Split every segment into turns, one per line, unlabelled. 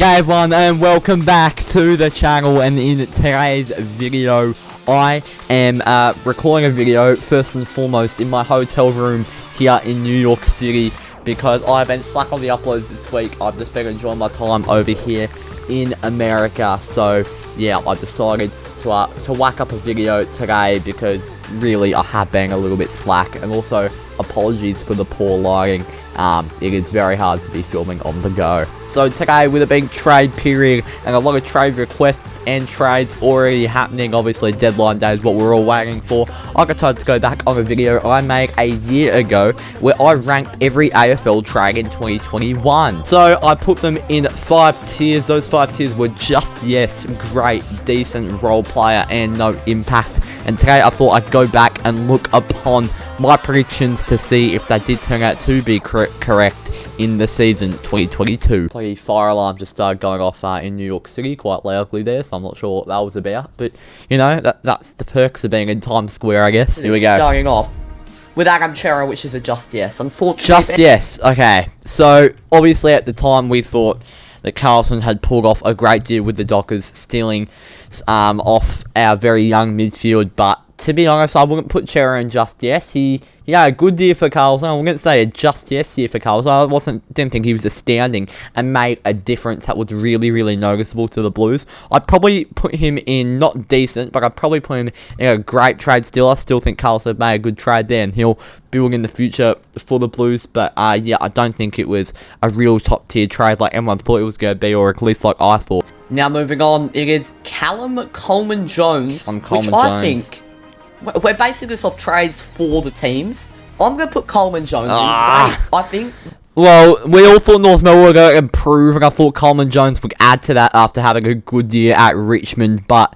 G'day everyone and welcome back to the channel, and in today's video I am recording a video first and foremost in my hotel room here in New York City because I've been slack on the uploads this week. I've just been enjoying my time over here in America, so yeah, I decided to whack up a video today because really I have been a little bit slack, and also apologies for the poor lighting. It is very hard to be filming on the go. So today, with it being trade period and a lot of trade requests and trades already happening, obviously deadline day is what we're all waiting for, I decided to go back on a video I made a year ago where I ranked every AFL trade in 2021. So I put them in 5 tiers. Those 5 tiers were just yes, great, decent, role player, and no impact. And today I thought I'd go back and look upon my predictions to see if they did turn out to be correct in the season 2022. The fire alarm just started going off in New York City quite loudly there, so I'm not sure what that was about. But, you know, that's the perks of being in Times Square, I guess. Here we go.
Starting off with Adam Chera, which is a just yes. Unfortunately,
just yes. Okay. So, obviously at the time we thought that Carlson had pulled off a great deal with the Dockers, stealing off our very young midfield, but to be honest, I wouldn't put Chera in just yes. He had a good year for Carlson. I wouldn't say a just yes year for Carlson. I didn't think he was astounding and made a difference that was really, really noticeable to the Blues. I'd probably put him in not decent, but I'd probably put him in a great trade still. I still think Carlson made a good trade there, and he'll build in the future for the Blues. But yeah, I don't think it was a real top tier trade like everyone thought it was going to be, or at least like I thought.
Now moving on, it is Callum Coleman-Jones, which I think we're basing this off trades for the teams. I'm going to put Coleman-Jones in. I think.
Well, we all thought North Melbourne were going to improve, and I thought Coleman-Jones would add to that after having a good year at Richmond. But,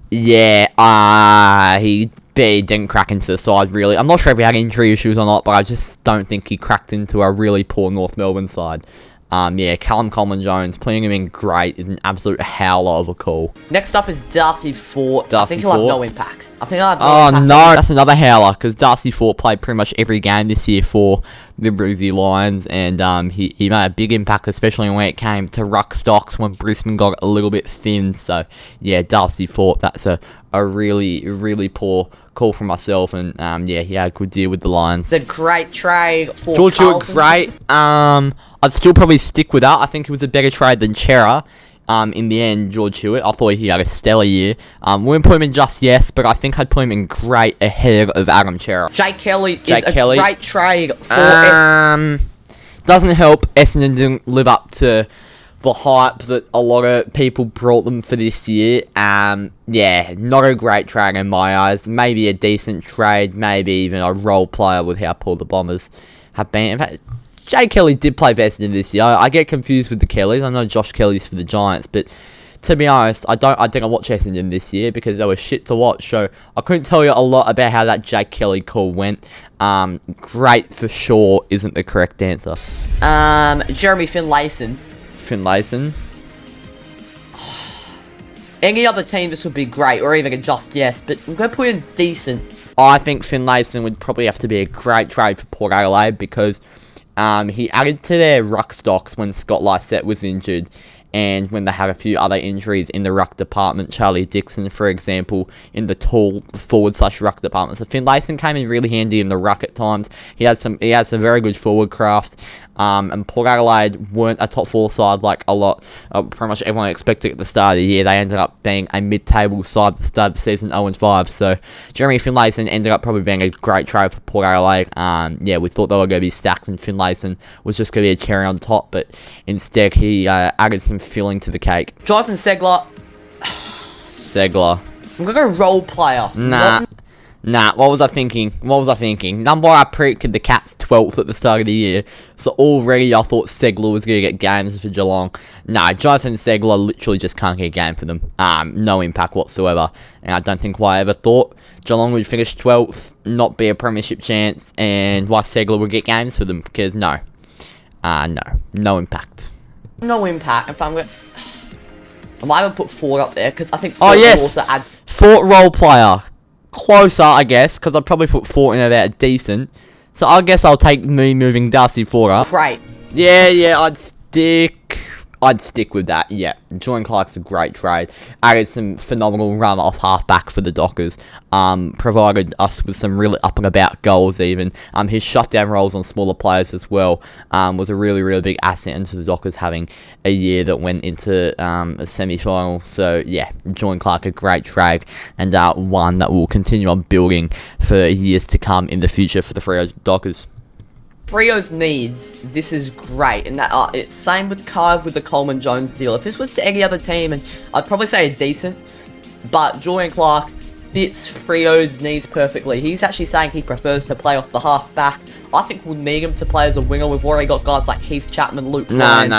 yeah, he didn't crack into the side, really. I'm not sure if he had injury issues or not, but I just don't think he cracked into a really poor North Melbourne side. Yeah, Callum Coleman-Jones, putting him in great is an absolute howler of a call.
Next up is Darcy Fort. I think he'll have no impact.
Oh no, that's another howler, because Darcy Fort played pretty much every game this year for the Brizzy Lions, and he made a big impact, especially when it came to ruck stocks when Brisbane got a little bit thin. So yeah, Darcy Fort, that's a really, really poor call from myself, and yeah, he had a good deal with the Lions.
It's a great trade for
George Hewitt, great. I'd still probably stick with that. I think it was a better trade than Chera. In the end, George Hewitt, I thought he had a stellar year. Wouldn't put him in just yes, but I think I'd put him in great ahead of Adam Chera.
Jake Kelly is a great trade for
doesn't help Essendon didn't live up to the hype that a lot of people brought them for this year. Yeah, not a great trade in my eyes. Maybe a decent trade, maybe even a role player with how poor the Bombers have been. In fact, Jay Kelly did play for Essendon this year. I get confused with the Kellys. I know Josh Kelly's for the Giants, but to be honest, I didn't watch Essendon this year because they were shit to watch, so I couldn't tell you a lot about how that Jake Kelly call went. Great for sure isn't the correct answer.
Jeremy Finlayson. Any other team, this would be great, or even a just yes, but I'm going to put in decent.
I think Finlayson would probably have to be a great trade for Port Adelaide because he added to their ruck stocks when Scott Lysette was injured, and when they had a few other injuries in the ruck department. Charlie Dixon, for example, in the tall forward/ruck department. So Finlayson came in really handy in the ruck at times. He had some very good forward craft. And Port Adelaide weren't a top 4 side like a lot, pretty much everyone expected at the start of the year. They ended up being a mid-table side at the start of the season, 0-5. So Jeremy Finlayson ended up probably being a great trade for Port Adelaide. Yeah, we thought they were going to be stacks, and Finlayson was just going to be a cherry on top, but instead he added some filling to the cake.
Jonathan Segler. I'm going to go role player.
Nah, what was I thinking? Number one, I predicted the Cats 12th at the start of the year, so already I thought Segler was going to get games for Geelong. Nah, Jonathan Segler literally just can't get a game for them. No impact whatsoever, and I don't think I ever thought Geelong would finish 12th, not be a premiership chance, and why Segler would get games for them, because no impact.
No impact. If I might have put Ford up there, because I think
Ford
also adds...
Fort role player. Closer, I guess, because I'd probably put Fort in about decent. So I guess I'll take me moving Darcy Fort up.
Great.
Yeah, I'd stick I'd stick with that. Yeah, Jordan Clark's a great trade. Added some phenomenal run off halfback for the Dockers. Provided us with some really up and about goals even. His shutdown roles on smaller players as well was a really, really big asset into the Dockers having a year that went into a semi-final. So yeah, Jordan Clark, a great trade, and one that will continue on building for years to come in the future for the Freo Dockers.
Freo's needs, this is great, and that it's same with Carve with the Coleman Jones deal. If this was to any other team, and I'd probably say a decent, but Jordan Clark fits Freo's needs perfectly. He's actually saying he prefers to play off the half back. I think we'll need him to play as a winger. We've already got guys like Keith Chapman, Luke Klein.
No.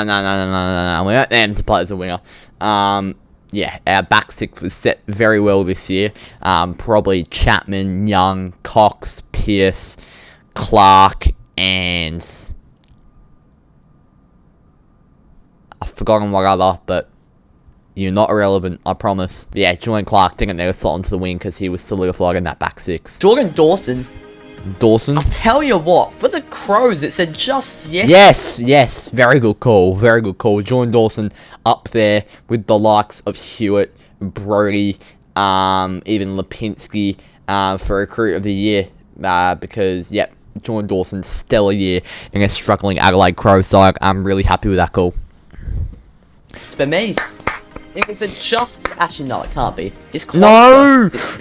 We don't need him to play as a winger. Yeah, our back six was set very well this year. Probably Chapman, Young, Cox, Pearce, Clark, and I've forgotten what other, but you're not irrelevant, I promise. Yeah, Jordan Clark didn't need to slot onto the wing because he was solidified in that back six.
Jordan Dawson.
Dawson?
I'll tell you what, for the Crows, it said just yes.
Yes, very good call, very good call. Jordan Dawson up there with the likes of Hewitt, Brody, even Lipinski for Recruit of the Year because, yep, Jordan Dawson, stellar year in a struggling Adelaide Crows side. I'm really happy with that call.
For me, it's a just... Actually, no, it can't be. It's close.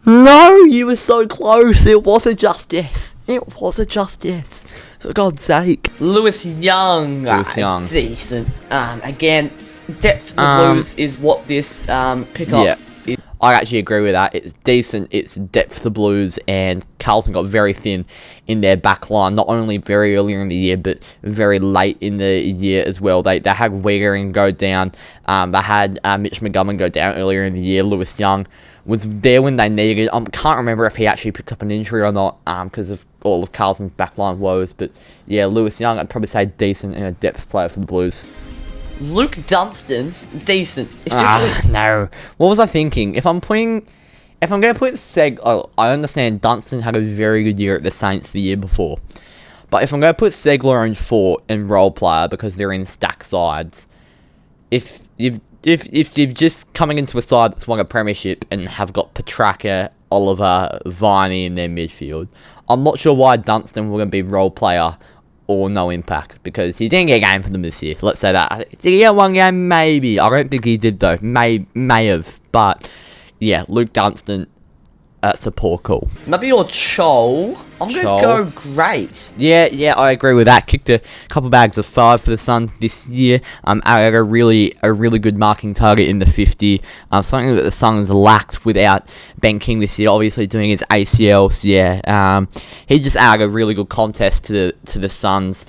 No, you were so close. It was a just yes. It was a just yes. For God's sake.
Lewis Young. Decent. Again, depth of the Blues is what this pickup...
Yeah. I actually agree with that. It's decent, it's depth for the Blues, and Carlton got very thin in their back line, not only very early in the year, but very late in the year as well. They had Wiegering go down, they had Mitch McGovern go down earlier in the year. Lewis Young was there when they needed. Can't remember if he actually picked up an injury or not, because of all of Carlton's backline woes, but yeah, Lewis Young, I'd probably say decent and a depth player for the Blues.
Luke Dunstan, decent. It's just
no. What was I thinking? If I'm going to put I understand Dunstan had a very good year at the Saints the year before, but if I'm going to put Segler and Fort and role player because they're in stack sides, if you've just coming into a side that's won a premiership and have got Petraka, Oliver, Viney in their midfield, I'm not sure why Dunstan wouldn't be role player or no impact, because he didn't get a game for them this year. Let's say that. Did he get one game? Maybe. I don't think he did though. May have. But yeah, Luke Dunstan, that's a poor call.
Maybe your Chol. I'm going to go great.
Yeah, I agree with that. Kicked a couple bags of 5 for the Suns this year. Had a really good marking target in the 50. Something that the Suns lacked without Ben King this year, obviously doing his ACLs. Yeah, he just added a really good contest to the Suns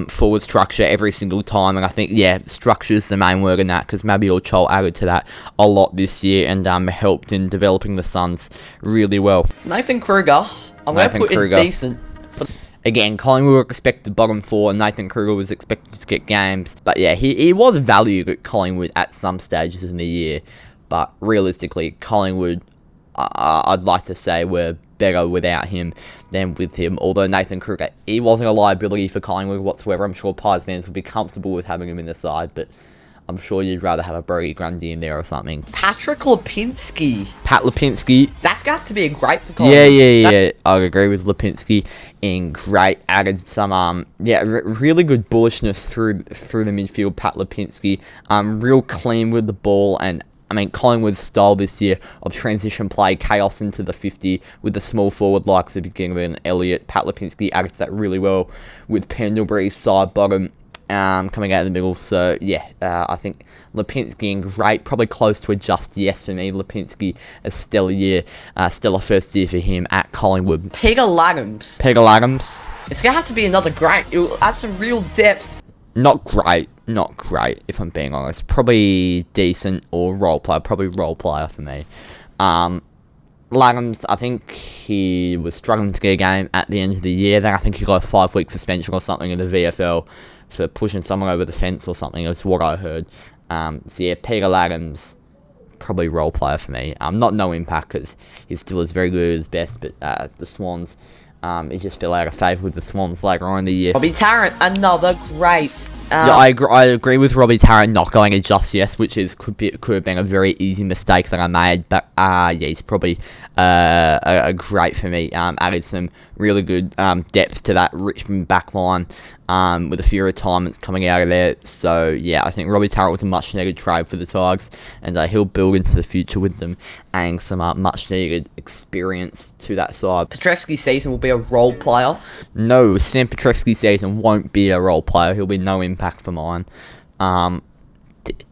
forward structure every single time. And I think, yeah, structure is the main word in that, because Mabior Chol added to that a lot this year and helped in developing the Suns really well.
Nathan Kruger. I'm going to put it decent.
Again, Collingwood were expected bottom 4, and Nathan Kruger was expected to get games. But yeah, he was valued at Collingwood at some stages in the year. But realistically, Collingwood, I'd like to say, were better without him than with him. Although Nathan Kruger, he wasn't a liability for Collingwood whatsoever. I'm sure Pies fans would be comfortable with having him in the side, but I'm sure you'd rather have a Brody Grundy in there or something.
Patrick Lipinski.
Pat Lipinski.
That's going to have to be a great for Collingwood.
Yeah. I agree with Lipinski. In great, added some really good bullishness through the midfield. Pat Lipinski, real clean with the ball, and I mean Collingwood's style this year of transition play, chaos into the 50 with the small forward likes of Gingrich and Elliott. Pat Lipinski added to that really well with Pendlebury's side bottom. Coming out of the middle, so yeah, I think Lipinski in great, probably close to a just yes for me. Lipinski, a stellar year, stellar first year for him at Collingwood.
Peter Laddams. It's going to have to be another great. It'll add some real depth.
Not great, if I'm being honest. Probably decent or role player, probably role player for me. Laddams, I think he was struggling to get a game at the end of the year. Then I think he got a 5-week suspension or something in the VFL for pushing someone over the fence or something. That's what I heard. So yeah, Peter Laddams, probably role player for me. Not no impact, because he still is very good at his best, but the Swans, he just fell out of favour with the Swans later on in the year.
Bobby Tarrant, another great.
Yeah, I agree with Robbie Tarrant not going to just yes, which is could have been a very easy mistake that I made. But yeah, he's probably a great for me. Added some really good depth to that Richmond backline with a few retirements coming out of there. So yeah, I think Robbie Tarrant was a much needed trade for the Tigers, and he'll build into the future with them, adding some much needed experience to that side.
Petrevski's season will be a role player.
No, Sam Petrevski's season won't be a role player. He'll be no impact for mine.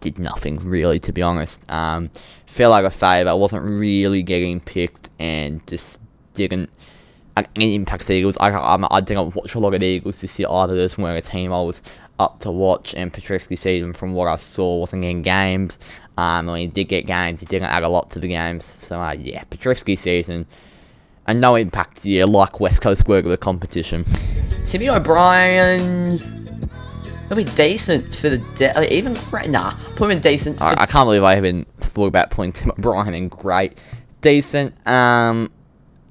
Did nothing really, to be honest. Felt like a favour. Wasn't really getting picked, and just didn't any impact the Eagles. I didn't watch a lot of the Eagles this year either. This weren't a team I was up to watch. And Petrevski's season, from what I saw, wasn't getting games. When he did get games, he didn't add a lot to the games. So yeah, Petrevski's season. And no impact year like West Coast were the competition.
Timmy O'Brien, he'll be decent for the even great. Nah, put him in decent.
I can't believe I even thought about putting Tim O'Brien in great. Decent.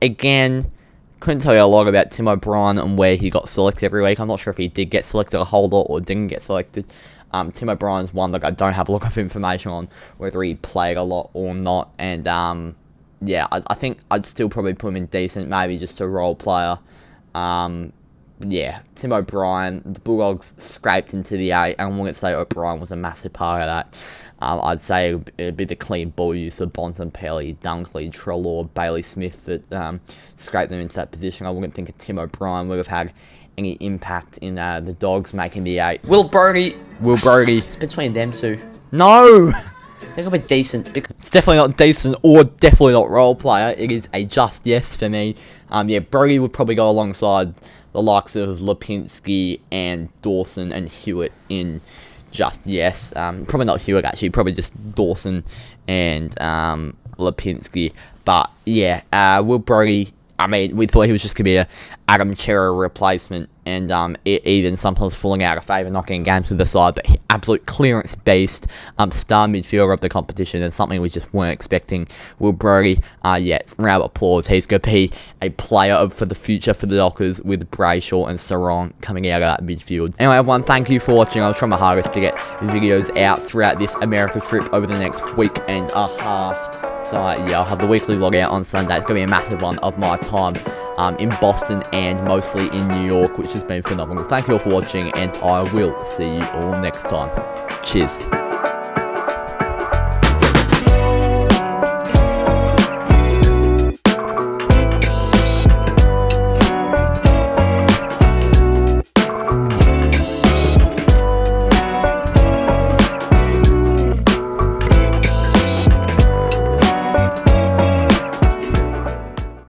Again, couldn't tell you a lot about Tim O'Brien and where he got selected every week. I'm not sure if he did get selected a whole lot or didn't get selected. Tim O'Brien's one that I don't have a lot of information on whether he played a lot or not. And yeah, I think I'd still probably put him in decent, maybe just a role player. Yeah, Tim O'Brien, the Bulldogs scraped into the 8, and I wouldn't say O'Brien was a massive part of that. I'd say it'd be the clean ball use of Bontempelli, Dunkley, Treloar, Bailey Smith that scraped them into that position. I wouldn't think Tim O'Brien would have had any impact in the Dogs making the 8.
Will Brody.
It's
between them two.
No!
They're gonna be decent.
It's definitely not decent or definitely not role player. It is a just yes for me. Yeah, Brody would probably go alongside the likes of Lipinski and Dawson and Hewitt in just yes. Probably not Hewitt actually. Probably just Dawson and Lipinski. But yeah, Will Brody. I mean, we thought he was just going to be a Adam Chera replacement, and even sometimes falling out of favour, not getting games with the side, but absolute clearance beast, star midfielder of the competition, and something we just weren't expecting. Will Brody, yeah, round of applause. He's going to be a player for the future for the Dockers with Brayshaw and Sarong coming out of that midfield. Anyway, everyone, thank you for watching. I'll try my hardest to get videos out throughout this America trip over the next week and a half. So yeah, I'll have the weekly vlog out on Sunday. It's going to be a massive one of my time in Boston and mostly in New York, which has been phenomenal. Thank you all for watching, and I will see you all next time. Cheers.